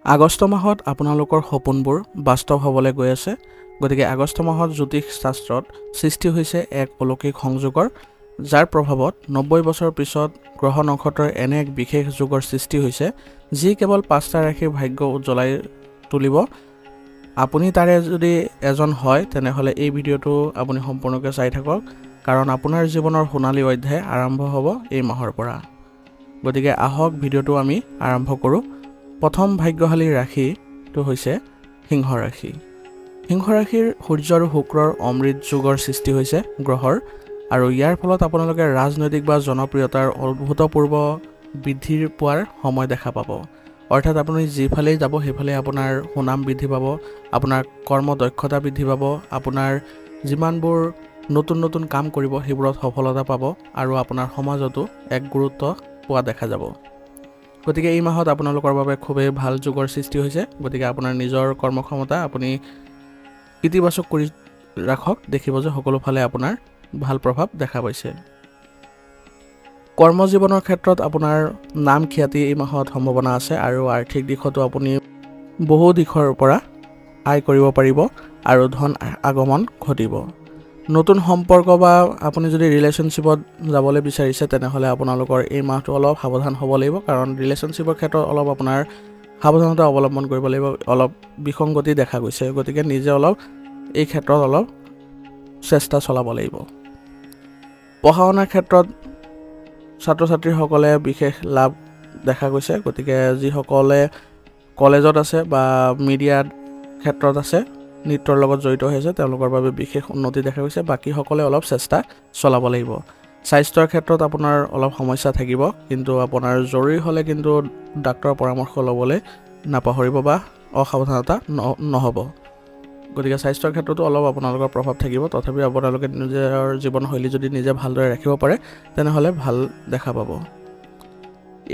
আগষ্ট মাহত আপোনালোকৰ সপোনবোৰ বাস্তৱ হ'বলৈ গৈ আছে। গতিকে আগষ্ট মাহত জ্যোতিষ শাস্ত্ৰত সৃষ্টি হৈছে এক অলৌকিক সংযোগৰ, যাৰ প্ৰভাৱত 90 বছৰ পিছত গ্ৰহ নক্ষত্ৰৰ এনে এক বিশেষ যুগৰ সৃষ্টি হৈছে, যি কেৱল 5টা ৰাশিৰ ভাগ্য উজ্জ্বলাই তুলিব। আপুনি তাৰে যদি এজন হয় তেনেহ'লে এই ভিডিঅ'টো আপুনি সম্পূৰ্ণকৈ চাই থাকক, কাৰণ আপোনাৰ জীৱনৰ সোণালী অধ্যায় আৰম্ভ হ'ব এই মাহৰ পৰা। গতিকে আহক ভিডিঅ'টো আমি আৰম্ভ কৰোঁ। প্ৰথম ভাগ্যশালী ৰাশিটো হৈছে সিংহ ৰাশি। সিংহ ৰাশিৰ সূৰ্য আৰু শুক্ৰৰ অমৃত যুগৰ সৃষ্টি হৈছে গ্ৰহৰ, আৰু ইয়াৰ ফলত আপোনালোকে ৰাজনৈতিক বা জনপ্ৰিয়তাৰ অভূতপূৰ্ব বৃদ্ধি পোৱাৰ সময় দেখা পাব। অৰ্থাৎ আপুনি যিফালেই যাব সেইফালে আপোনাৰ সুনাম বৃদ্ধি পাব, আপোনাৰ কৰ্ম দক্ষতা বৃদ্ধি পাব, আপোনাৰ যিমানবোৰ নতুন নতুন কাম কৰিব সেইবোৰত সফলতা পাব, আৰু আপোনাৰ সমাজতো এক গুৰুত্ব পোৱা দেখা যাব। গতিকে এই মাহত আপোনালোকৰ বাবে খুবেই ভাল যুগৰ সৃষ্টি হৈছে। গতিকে আপোনাৰ নিজৰ কৰ্মক্ষমতা আপুনি ইতিবাচক কৰি ৰাখক, দেখিব যে সকলোফালে আপোনাৰ ভাল প্ৰভাৱ দেখা পাইছে। কৰ্মজীৱনৰ ক্ষেত্ৰত আপোনাৰ নাম খ্যাতি এই মাহত সম্ভাৱনা আছে, আৰু আৰ্থিক দিশতো আপুনি বহু দিশৰ পৰা আয় কৰিব পাৰিব আৰু ধন আগমন ঘটিব। নতুন সম্পৰ্ক বা আপুনি যদি ৰিলেশ্যনশ্বিপত যাবলৈ বিচাৰিছে তেনেহ'লে আপোনালোকৰ এই মাহটো অলপ সাৱধান হ'ব লাগিব, কাৰণ ৰিলেশ্যনশ্বিপৰ ক্ষেত্ৰত অলপ আপোনাৰ সাৱধানতা অৱলম্বন কৰিব লাগিব। অলপ বিসংগতি দেখা গৈছে, গতিকে নিজে অলপ এই ক্ষেত্ৰত অলপ চেষ্টা চলাব লাগিব। পঢ়া শুনাৰ ক্ষেত্ৰত ছাত্ৰ ছাত্ৰীসকলে বিশেষ লাভ দেখা গৈছে। গতিকে যিসকলে কলেজত আছে বা মিডিয়াৰ ক্ষেত্ৰত আছে, নৃত্যৰ লগত জড়িত হৈছে, তেওঁলোকৰ বাবে বিশেষ উন্নতি দেখা গৈছে। বাকীসকলে অলপ চেষ্টা চলাব লাগিব। স্বাস্থ্যৰ ক্ষেত্ৰত আপোনাৰ অলপ সমস্যা থাকিব, কিন্তু আপোনাৰ জৰুৰী হ'লে কিন্তু ডাক্তৰৰ পৰামৰ্শ ল'বলৈ নাপাহৰিব বা অসাৱধানতা নহ'ব। গতিকে স্বাস্থ্যৰ ক্ষেত্ৰতো অলপ আপোনালোকৰ প্ৰভাৱ থাকিব, তথাপিও আপোনালোকে নিজৰ জীৱনশৈলী যদি নিজে ভালদৰে ৰাখিব পাৰে তেনেহ'লে ভাল দেখা পাব।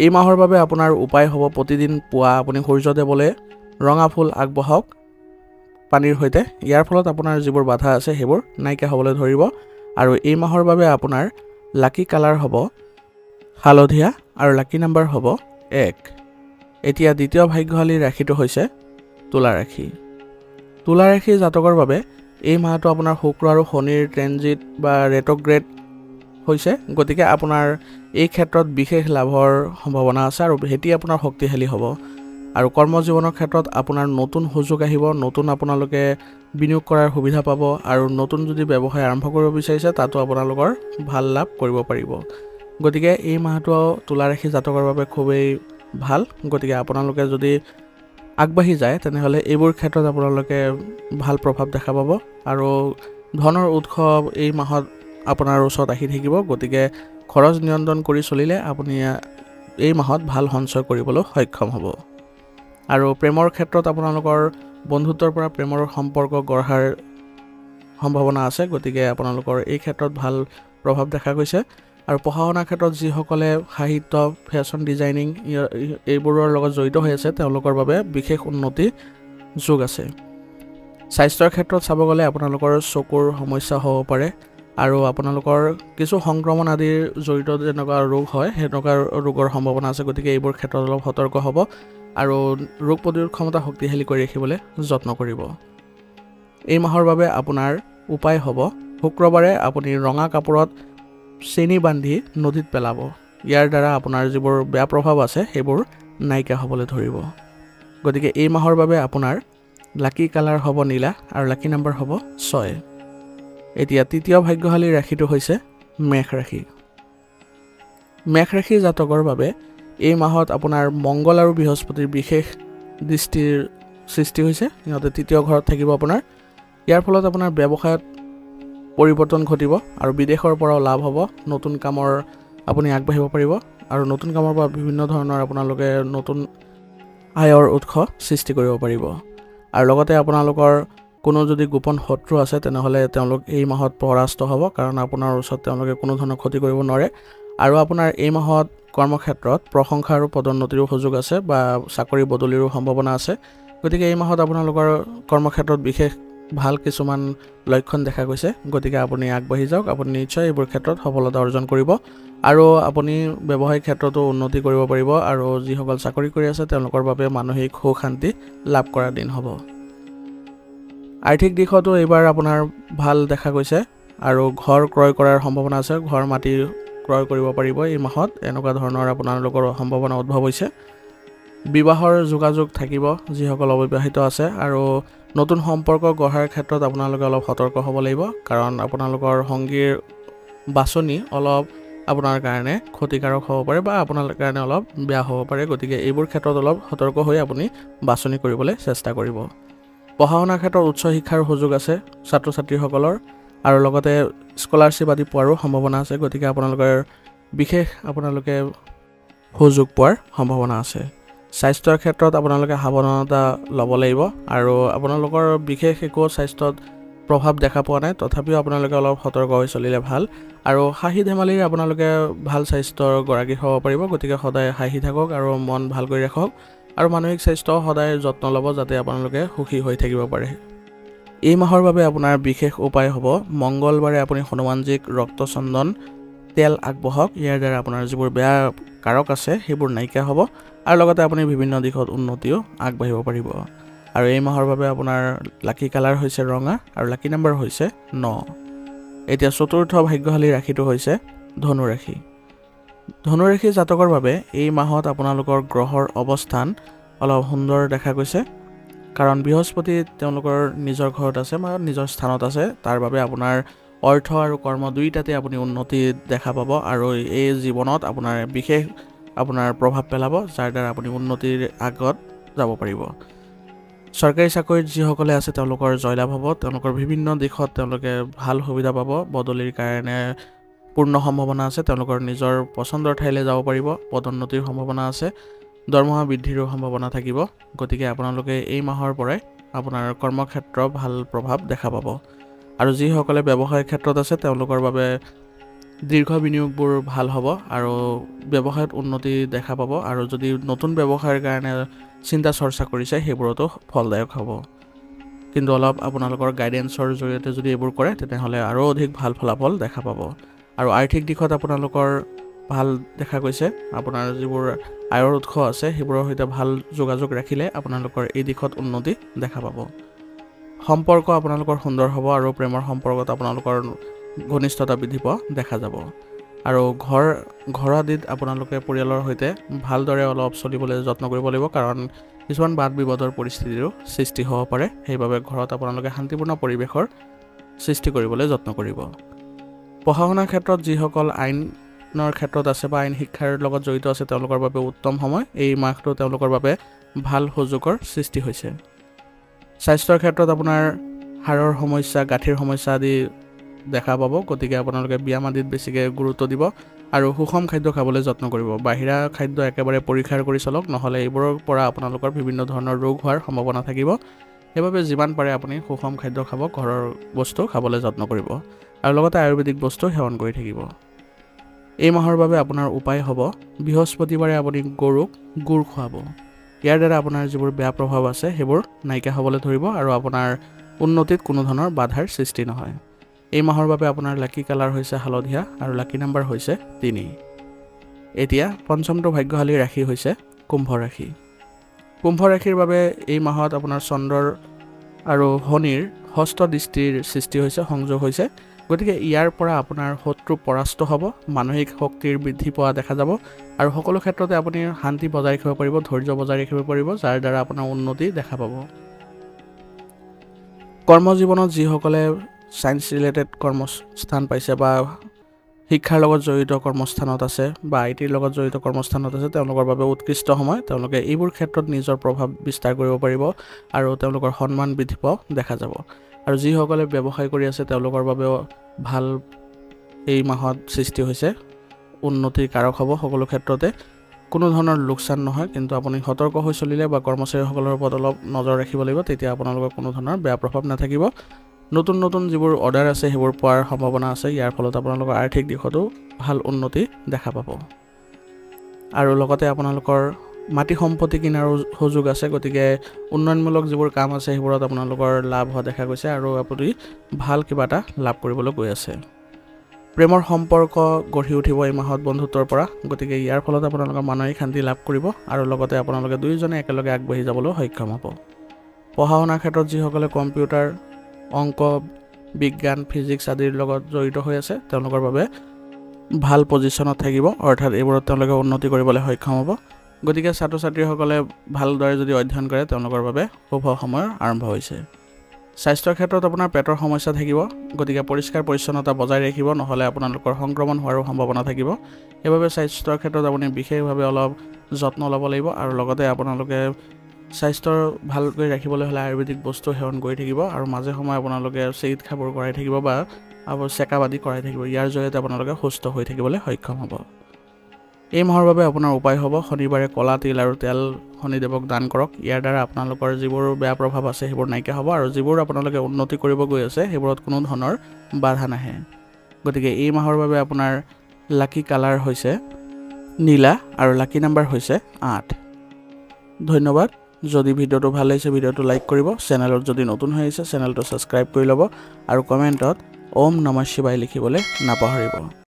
এই মাহৰ বাবে আপোনাৰ উপায় হ'ব, প্ৰতিদিন পুৱা আপুনি সূৰ্যদেৱলৈ ৰঙা ফুল আগবঢ়াওক পানীৰ সৈতে। ইয়াৰ ফলত আপোনাৰ যিবোৰ বাধা আছে সেইবোৰ নাইকিয়া হ'বলৈ ধৰিব। আৰু এই মাহৰ বাবে আপোনাৰ লাকি কালাৰ হ'ব হালধীয়া আৰু লাকি নাম্বাৰ হ'ব 1। এতিয়া দ্বিতীয় ভাগ্যশালী ৰাশিটো হৈছে তুলা ৰাশি। তুলা ৰাশিৰ জাতকৰ বাবে এই মাহটো আপোনাৰ শুক্ৰ আৰু শনিৰ ট্ৰেনজিট বা ৰেট্ৰগ্ৰেড হৈছে। গতিকে আপোনাৰ এই ক্ষেত্ৰত বিশেষ লাভৰ সম্ভাৱনা আছে, আৰু সেটি আপোনাৰ শক্তিশালী হ'ব। আৰু কৰ্মজীৱনৰ ক্ষেত্ৰত আপোনাৰ নতুন সুযোগ আহিব, নতুন আপোনালোকে বিনিয়োগ কৰাৰ সুবিধা পাব, আৰু নতুন যদি ব্যৱসায় আৰম্ভ কৰিব বিচাৰিছে তাতো আপোনালোকৰ ভাল লাভ কৰিব পাৰিব। গতিকে এই মাহটো তুলা ৰাশি জাতকৰ বাবে খুবেই ভাল। গতিকে আপোনালোকে যদি আগবাঢ়ি যায় তেনেহ'লে এইবোৰ ক্ষেত্ৰত আপোনালোকে ভাল প্ৰভাৱ দেখা পাব, আৰু ধনৰ উৎস এই মাহত আপোনাৰ ওচৰত আহি থাকিব। গতিকে খৰচ নিয়ন্ত্ৰণ কৰি চলিলে আপুনি এই মাহত ভাল সঞ্চয় কৰিবলৈ সক্ষম হ'ব। আৰু প্ৰেমৰ ক্ষেত্ৰত আপোনালোকৰ বন্ধুত্বৰ পৰা প্ৰেমৰ সম্পৰ্ক গঢ়াৰ সম্ভাৱনা আছে। গতিকে আপোনালোকৰ এই ক্ষেত্ৰত ভাল প্ৰভাৱ দেখা গৈছে। আৰু পঢ়া শুনাৰ ক্ষেত্ৰত যিসকলে সাহিত্য, ফেশ্বন ডিজাইনিং এইবোৰৰ লগত জড়িত হৈ আছে তেওঁলোকৰ বাবে বিশেষ উন্নতি যোগ আছে। স্বাস্থ্যৰ ক্ষেত্ৰত চাব গ'লে আপোনালোকৰ চকুৰ সমস্যা হ'ব পাৰে, আৰু আপোনালোকৰ কিছু সংক্ৰমণ আদিৰ জড়িত যেনেকুৱা ৰোগ হয় সেনেকুৱা ৰোগৰ সম্ভাৱনা আছে। গতিকে এইবোৰ ক্ষেত্ৰত অলপ সতৰ্ক হ'ব, আৰু ৰোগ প্ৰতিৰোধ ক্ষমতা শক্তিশালী কৰি ৰাখিবলৈ যত্ন কৰিব। এই মাহৰ বাবে আপোনাৰ উপায় হ'ব, শুক্ৰবাৰে আপুনি ৰঙা কাপোৰত চেনি বান্ধি নদীত পেলাব। ইয়াৰ দ্বাৰা আপোনাৰ যিবোৰ বেয়া প্ৰভাৱ আছে সেইবোৰ নাইকিয়া হ'বলৈ ধৰিব। গতিকে এই মাহৰ বাবে আপোনাৰ লাকি কালাৰ হ'ব নীলা, আৰু লাকি নাম্বাৰ হ'ব 6। এতিয়া তৃতীয় ভাগ্যশালী ৰাশিটো হৈছে মেষ ৰাশি। মেষ ৰাশি জাতকৰ বাবে এই মাহত আপোনাৰ মংগল আৰু বৃহস্পতিৰ বিশেষ দৃষ্টিৰ সৃষ্টি হৈছে। সিহঁতে তৃতীয় ঘৰত থাকিব আপোনাৰ। ইয়াৰ ফলত আপোনাৰ ব্যৱসায়ত পৰিৱৰ্তন ঘটিব, আৰু বিদেশৰ পৰাও লাভ হ'ব। নতুন কামৰ আপুনি আগবাঢ়িব পাৰিব, আৰু নতুন কামৰ পৰা বিভিন্ন ধৰণৰ আপোনালোকে নতুন আয়ৰ উৎস সৃষ্টি কৰিব পাৰিব। আৰু লগতে আপোনালোকৰ কোনো যদি গোপন শত্ৰু আছে তেনেহ'লে তেওঁলোক এই মাহত পৰাস্ত হ'ব, কাৰণ আপোনাৰ ওচৰত তেওঁলোকে কোনো ধৰণৰ ক্ষতি কৰিব নোৱাৰে। আৰু আপোনাৰ এই মাহত কৰ্মক্ষেত্ৰত প্ৰশংসা আৰু পদোন্নতিৰো সুযোগ আছে, বা চাকৰি বদলিৰো সম্ভাৱনা আছে। গতিকে এই মাহত আপোনালোকৰ কৰ্মক্ষেত্ৰত বিশেষ ভাল কিছুমান লক্ষণ দেখা গৈছে গতিকে আপুনি আগবাঢ়ি যাওক আপুনি নিশ্চয় এইবোৰ ক্ষেত্ৰত সফলতা অৰ্জন কৰিব আৰু আপুনি ব্যৱসায়িক ক্ষেত্ৰতো উন্নতি কৰিব পাৰিব আৰু যিসকল চাকৰি কৰি আছে তেওঁলোকৰ বাবে মানসিক সুখ শান্তি লাভ কৰা দিন হ'ব আৰ্থিক দিশতো এইবাৰ আপোনাৰ ভাল দেখা গৈছে আৰু ঘৰ ক্ৰয় কৰাৰ সম্ভাৱনা আছে ঘৰ মাটি ক্ৰয় কৰিব পাৰিব এই মাহত এনেকুৱা ধৰণৰ আপোনালোকৰ সম্ভাৱনা উদ্ভৱ হৈছে বিবাহৰ যোগাযোগ থাকিব যিসকল অবিবাহিত আছে আৰু নতুন সম্পৰ্ক গঢ়াৰ ক্ষেত্ৰত আপোনালোকে অলপ সতৰ্ক হ'ব লাগিব কাৰণ আপোনালোকৰ সংগীৰ বাছনি অলপ আপোনাৰ কাৰণে ক্ষতিকাৰক হ'ব পাৰে বা আপোনাৰ কাৰণে অলপ বেয়া হ'ব পাৰে গতিকে এইবোৰ ক্ষেত্ৰত অলপ সতৰ্ক হৈ আপুনি বাছনি কৰিবলৈ চেষ্টা কৰিব পঢ়া শুনাৰ ক্ষেত্ৰত উচ্চ শিক্ষাৰ সুযোগ আছে ছাত্ৰ ছাত্ৰীসকলৰ আৰু লগতে স্কলাৰশ্বিপ আদি পোৱাৰো সম্ভাৱনা আছে গতিকে আপোনালোকে সুযোগ পোৱাৰ সম্ভাৱনা আছে স্বাস্থ্যৰ ক্ষেত্ৰত আপোনালোকে সাৱধানতা ল'ব লাগিব আৰু আপোনালোকৰ বিশেষ একো স্বাস্থ্যত প্ৰভাৱ দেখা পোৱা নাই তথাপিও আপোনালোকে অলপ সতৰ্ক হৈ চলিলে ভাল আৰু হাঁহি ধেমালিৰে আপোনালোকে ভাল স্বাস্থ্যৰ গৰাকী হ'ব পাৰিব গতিকে সদায় হাঁহি থাকক আৰু মন ভাল কৰি ৰাখক আৰু মানসিক স্বাস্থ্য সদায় যত্ন ল'ব যাতে আপোনালোকে সুখী হৈ থাকিব পাৰে এই মাহৰ বাবে আপোনাৰ বিশেষ উপায় হ'ব মংগলবাৰে আপুনি হনুমানজীক ৰক্তচন্দন তেল আগবঢ়াওক ইয়াৰ দ্বাৰা আপোনাৰ যিবোৰ বেয়া কাৰক আছে সেইবোৰ নাইকিয়া হ'ব আৰু লগতে আপুনি বিভিন্ন দিশত উন্নতিও আগবাঢ়িব পাৰিব আৰু এই মাহৰ বাবে আপোনাৰ লাকি কালাৰ হৈছে ৰঙা আৰু লাকি নম্বৰ হৈছে 9 এতিয়া চতুৰ্থ ভাগ্যশালী ৰাশিটো হৈছে ধনু ৰাশি জাতকৰ বাবে এই মাহত আপোনালোকৰ গ্ৰহৰ অৱস্থান অলপ সুন্দৰ দেখা গৈছে কাৰণ বৃহস্পতি তেওঁলোকৰ নিজৰ ঘৰত আছে বা নিজৰ স্থানত আছে তাৰ বাবে আপোনাৰ অৰ্থ আৰু কৰ্ম দুইটাতে আপুনি উন্নতি দেখা পাব আৰু এই জীৱনত আপোনাৰ বিশেষ আপোনাৰ প্ৰভাৱ পেলাব যাৰ দ্বাৰা আপুনি উন্নতিৰ আগত যাব পাৰিব চৰকাৰী চাকৰিত যিসকলে আছে তেওঁলোকৰ জয়লাভ হ'ব তেওঁলোকৰ বিভিন্ন দিশত তেওঁলোকে ভাল সুবিধা পাব বদলিৰ কাৰণে পূৰ্ণ সম্ভাৱনা আছে তেওঁলোকৰ নিজৰ পছন্দৰ ঠাইলৈ যাব পাৰিব পদোন্নতিৰ সম্ভাৱনা আছে দৰমহা বৃদ্ধিৰো সম্ভাৱনা থাকিব গতিকে আপোনালোকে এই মাহৰ পৰাই আপোনাৰ কৰ্মক্ষেত্ৰ ভাল প্ৰভাৱ দেখা পাব আৰু যিসকলে ব্যৱসায়িক ক্ষেত্ৰত আছে তেওঁলোকৰ বাবে দীৰ্ঘ বিনিয়োগবোৰ ভাল হ'ব আৰু ব্যৱসায়ত উন্নতি দেখা পাব আৰু যদি নতুন ব্যৱসায়ৰ কাৰণে চিন্তা চৰ্চা কৰিছে সেইবোৰতো ফলদায়ক হ'ব কিন্তু অলপ আপোনালোকৰ গাইডেন্সৰ জৰিয়তে যদি এইবোৰ কৰে তেতিয়াহ'লে আৰু অধিক ভাল ফলাফল দেখা পাব আৰু আৰ্থিক দিশত আপোনালোকৰ ভাল দেখা গৈছে আপোনাৰ যিবোৰ আয়ৰ উৎস আছে সেইবোৰৰ সৈতে ভাল যোগাযোগ ৰাখিলে আপোনালোকৰ এই দিশত উন্নতি দেখা পাব সম্পৰ্ক আপোনালোকৰ সুন্দৰ হ'ব আৰু প্ৰেমৰ সম্পৰ্কত আপোনালোকৰ ঘনিষ্ঠতা বৃদ্ধি পোৱা দেখা যাব আৰু ঘৰ আদিত আপোনালোকে পৰিয়ালৰ সৈতে ভালদৰে অলপ চলিবলৈ যত্ন কৰিব লাগিব কাৰণ কিছুমান বাদ বিবাদৰ পৰিস্থিতিৰো সৃষ্টি হ'ব পাৰে সেইবাবে ঘৰত আপোনালোকে শান্তিপূৰ্ণ পৰিৱেশৰ সৃষ্টি কৰিবলৈ যত্ন কৰিব পঢ়া শুনাৰ ক্ষেত্ৰত যিসকল আইনৰ ক্ষেত্ৰত আছে বা আইন শিক্ষাৰ লগত জড়িত আছে তেওঁলোকৰ বাবে উত্তম সময় এই মাহটো তেওঁলোকৰ বাবে ভাল সুযোগৰ সৃষ্টি হৈছে স্বাস্থ্যৰ ক্ষেত্ৰত আপোনাৰ হাড়ৰ সমস্যা গাঁঠিৰ সমস্যা আদি দেখা পাব গতিকে আপোনালোকে ব্যায়াম আদিত বেছিকৈ গুৰুত্ব দিব আৰু সুষম খাদ্য খাবলৈ যত্ন কৰিব বাহিৰা খাদ্য একেবাৰে পৰিহাৰ কৰি চলক নহ'লে এইবোৰৰ পৰা আপোনালোকৰ বিভিন্ন ধৰণৰ ৰোগ হোৱাৰ সম্ভাৱনা থাকিব সেইবাবে যিমান পাৰে আপুনি সুষম খাদ্য খাব ঘৰৰ বস্তু খাবলৈ যত্ন কৰিব আৰু লগতে আয়ুৰ্বেদিক বস্তু সেৱন কৰি থাকিব এই মাহৰ বাবে আপোনাৰ উপায় হ'ব বৃহস্পতিবাৰে আপুনি গৰুক গুড় খুৱাব ইয়াৰ দ্বাৰা আপোনাৰ যিবোৰ বেয়া প্ৰভাৱ আছে সেইবোৰ নাইকিয়া হ'বলৈ ধৰিব আৰু আপোনাৰ উন্নতিত কোনো ধৰণৰ বাধাৰ সৃষ্টি নহয় এই মাহৰ বাবে আপোনাৰ লাকি কালাৰ হৈছে হালধীয়া আৰু লাকি নম্বৰ হৈছে 3 এতিয়া পঞ্চমটো ভাগ্যশালী ৰাশি হৈছে কুম্ভ ৰাশিৰ বাবে এই মাহত আপোনাৰ চন্দ্ৰৰ আৰু শনিৰ ষষ্ঠ দৃষ্টিৰ সৃষ্টি হৈছে সংযোগ হৈছে গতিকে ইয়াৰ পৰা আপোনাৰ শত্ৰু পৰাস্ত হ'ব মানসিক শক্তিৰ বৃদ্ধি পোৱা দেখা যাব আৰু সকলো ক্ষেত্ৰতে আপুনি শান্তি বজাই ৰাখিব পাৰিব ধৈৰ্য বজাই ৰাখিব পাৰিব যাৰ দ্বাৰা আপোনাৰ উন্নতি দেখা পাব কৰ্মজীৱনত যিসকলে সায়েন্স ৰিলেটেড কৰ্মস্থান পাইছে বা শিক্ষাৰ লগত জড়িত কৰ্মস্থানত আছে বা আইটিৰ লগত জড়িত কৰ্মস্থানত আছে তেওঁলোকৰ বাবে উৎকৃষ্ট সময় তেওঁলোকে এইবোৰ ক্ষেত্ৰত নিজৰ প্ৰভাৱ বিস্তাৰ কৰিব পাৰিব আৰু তেওঁলোকৰ সন্মান বৃদ্ধি পোৱা দেখা যাব আৰু যিসকলে ব্যৱসায় কৰি আছে তেওঁলোকৰ বাবেও ভাল এই মাহত সৃষ্টি হৈছে উন্নতিৰ কাৰক হ'ব সকলো ক্ষেত্ৰতে কোনো ধৰণৰ লোকচান নহয় কিন্তু আপুনি সতৰ্ক হৈ চলিলে বা কৰ্মচাৰীসকলৰ ওপৰত অলপ নজৰ ৰাখিব লাগিব তেতিয়া আপোনালোকৰ কোনো ধৰণৰ বেয়া প্ৰভাৱ নাথাকিব নতুন যিবোৰ অৰ্ডাৰ আছে সেইবোৰ পোৱাৰ সম্ভাৱনা আছে ইয়াৰ ফলত আপোনালোকৰ আৰ্থিক দিশতো ভাল উন্নতি দেখা পাব আৰু লগতে আপোনালোকৰ মাটি সম্পত্তি কিনাৰ সুযোগ আছে গতিকে উন্নয়নমূলক যিবোৰ কাম আছে সেইবোৰত আপোনালোকৰ লাভ হোৱা দেখা গৈছে আৰু আপুনি ভাল কিবা এটা লাভ কৰিবলৈ গৈ আছে প্ৰেমৰ সম্পৰ্ক গঢ়ি উঠিব এই মাহত বন্ধুত্বৰ পৰা গতিকে ইয়াৰ ফলত আপোনালোকৰ মানসিক শান্তি লাভ কৰিব আৰু লগতে আপোনালোকে দুয়োজনে একেলগে আগবাঢ়ি যাবলৈ সক্ষম হ'ব পঢ়া শুনাৰ ক্ষেত্ৰত যিসকলে কম্পিউটাৰ অংক বিজ্ঞান ফিজিক্স আদিৰ লগত জড়িত হৈ আছে তেওঁলোকৰ বাবে ভাল পজিশ্যনত থাকিব অৰ্থাৎ এইবোৰত তেওঁলোকে উন্নতি কৰিবলৈ সক্ষম হ'ব গতিকে ছাত্ৰ ছাত্ৰীসকলে ভালদৰে যদি অধ্যয়ন কৰে তেওঁলোকৰ বাবে শুভ সময় আৰম্ভ হৈছে স্বাস্থ্যৰ ক্ষেত্ৰত আপোনাৰ পেটৰ সমস্যা থাকিব গতিকে পৰিষ্কাৰ পৰিচ্ছন্নতা বজাই ৰাখিব নহলে আপোনালোকৰ সংক্ৰমণ হোৱাৰ সম্ভাৱনা থাকিব সেইবাবে স্বাস্থ্যৰ ক্ষেত্ৰত আপুনি বিশেষভাৱে অলপ যত্ন ল'ব লাগিব আৰু লগতে আপোনালোকে স্বাস্থ্য ভালকৈ ৰাখিবলৈ হলে আয়ুৰ্বেদিক বস্তু সেৱন কৰি থাকিব আৰু মাজে সময়ে আপোনালোকে চিকিৎসাবোৰ কৰাই থাকিব বা চেকআপ আদি কৰাই থাকিব ইয়াৰ জৰিয়তে আপোনালোকে সুস্থ হৈ থাকিবলৈ সক্ষম হ'ব এই মাহৰ বাবে আপোনাৰ উপায় হ'ব শনিবাৰে কলা তিল আৰু তেল শনিদেৱক দান কৰক ইয়াৰ দ্বাৰা আপোনালোকৰ যিবোৰ বেয়া প্ৰভাৱ আছে সেইবোৰ নাইকিয়া হ'ব আৰু যিবোৰ আপোনালোকে উন্নতি কৰিব গৈ আছে সেইবোৰত কোনো ধৰণৰ বাধা নাহে গতিকে এই মাহৰ বাবে আপোনাৰ লাকি কালাৰ হৈছে নীলা আৰু লাকি নাম্বাৰ হৈছে 8 ধন্যবাদ যদি ভিডিওটো ভাল লাগিছে ভিডিওটো লাইক কৰিব চেনেলত যদি নতুন হৈ আছে চেনেলটো সাবস্ক্ৰাইব কৰি ল'ব আৰু কমেন্টত ওম নমঃ শিৱায় লিখিবলৈ নাপাহৰিব